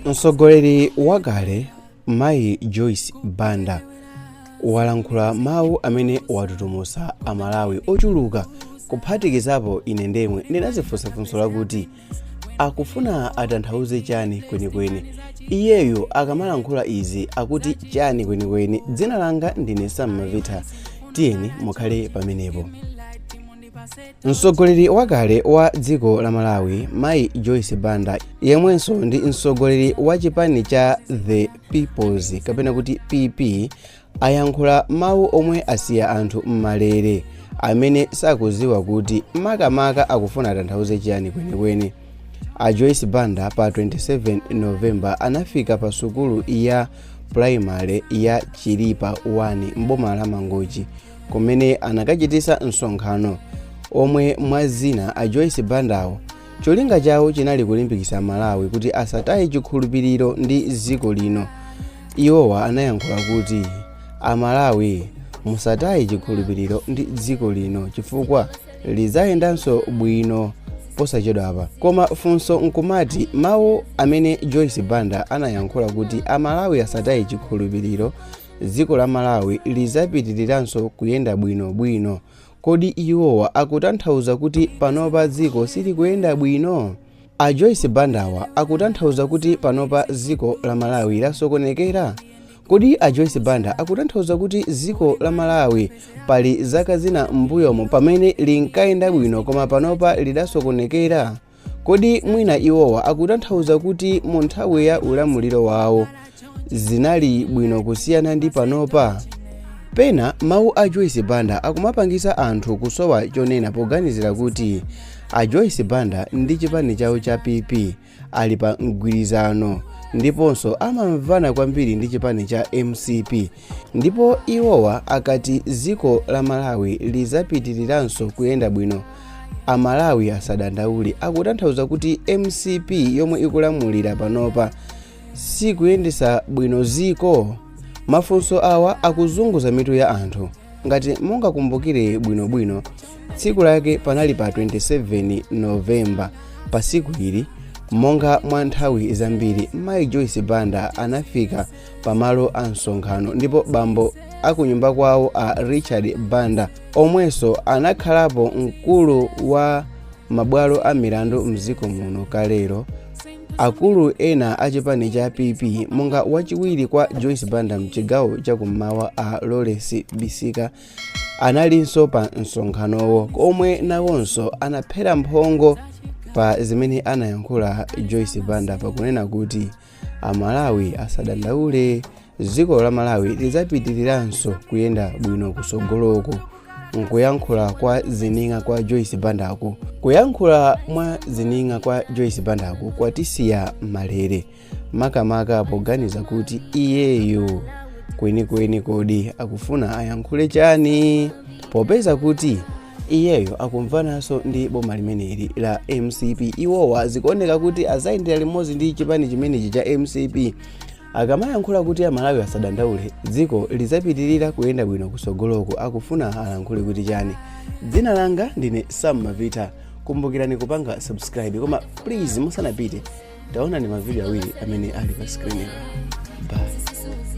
Mtsogoleri wakale Mayi Joyce Banda walankhula mawu amene watutumusa Amalawi ochuluka kuphatikizapo ine ndemwe ndinazifunsa funso lakuti akufuna atanthauze chani kwenikweni. Iyeyo akamalankhula izi akuti chani kwenikweni. Dzina langa ndine Sam Mavita, tiyeni mukhale pamenepo. Mtsogoleri wakale wa dziko la Malawi Mayi Joyce Banda yemwenso ndi mtsogoleri wa chipani cha The People's kapena kuti PP ayankhula mawu omwe asiya anthu mmalere amene sakuziwa kuti makamaka akufuna atanthauze chani kwenikweni. A Joyce Banda pa 27 November anafika pa sukulu ya primary ya Chilipa 1 mboma la Mangochi kumene anakachitisa msonkhano omwe mwazina a Joyce Bandawo cholinga chawo chinali kulimbikitsa Malawi kuti asataye chikhulupiriro ndi dziko lino. Iwowa anayankhula kuti Amalawi musataye chikhulupiriro ndi dziko lino chifukwa lizayendanso bwino posachedwapa. Koma funso nkumati mawu amene Joyce Banda anayankhula kuti Amalawi asataye chikhulupiriro, dziko la Malawi lizapitiriranso kuyenda bwinobwino. Kodi iwowa akutanthauza kuti panopa dziko silikuyenda bwino? A Joyce Bandawa akutanthauza kuti panopa dziko la Malawi lasokonekera? Kodi a Joyce Banda akutanthauza kuti dziko la Malawi pali zaka zina mbuyomo pamene linkayenda bwino koma panopa lidasokonekera? Kodi mwina iwowa akutanthauza kuti mu nthawi ya ulamuliro wawo zinali bwino kusiyana ndi panopa? Pena mawu a Joyce Banda akumapangisa anthu kusowa chonena poganizira kuti a Joyce Banda ndi chipani chawo cha PP ali pa mgwirizano ndiponso amamvana kwambiri ndi chipani cha MCP, ndipo iwowa akati dziko la Malawi lizapitiriranso kuyenda bwino Amalawi asadandaule. Akutanthauza kuti MCP yomwe ikulamulira panopa sikuyendesa bwino dziko. Mafunso awa akuzunguza mitu ya anthu. Ngati mungakumbukire bwinobwino, tsiku lake panali pa 27 November. Pa siku ili monga mwa nthawi zambiri Mayi Joyce Banda anafika pamalo a msonkhano ndipo bambo akunyumba kwawo a Richard Banda omwenso anakhalapo mkulu wa mabwalo a milandu mdziko muno kalero. Akulu ena a chipani cha PP monga wachiwiri kwa Joyce Banda mchigawo chakummawa a Lawrence Bisika analinso pa msonkhanowo, omwe nawonso anaphera mphongo pa zimene anayankhula Joyce Banda pakunena kuti Amalawi asadandaule, dziko la Malawi lizapitiriranso kuyenda bwino kusogoloko. Nkuyankhula kwa zininga kwa Joyce Bandako. Kuyankhula mwa zininga kwa Joyce Bandako kwatisiya malere makamaka poganiza kuti iyeyo kwenikweni kodi akufuna ayankhule chani, popeza kuti iyeyo akumvananso ndi boma limeneli la MCP. Iwowa zikuoneka kuti azayendera limodzi ndi chipani chimenechi cha MCP. Akamayankhula kuti Amalawi asadandaule, dziko lizapitirira kuyenda bwino kusogoloko, akufuna alankhule kuti chani. Dzina langa ndine Sam Mavita. Kumbukirani kupanga subscribe, koma please musanapite taona ni mavideo awiri amene ali pa screen. Bye.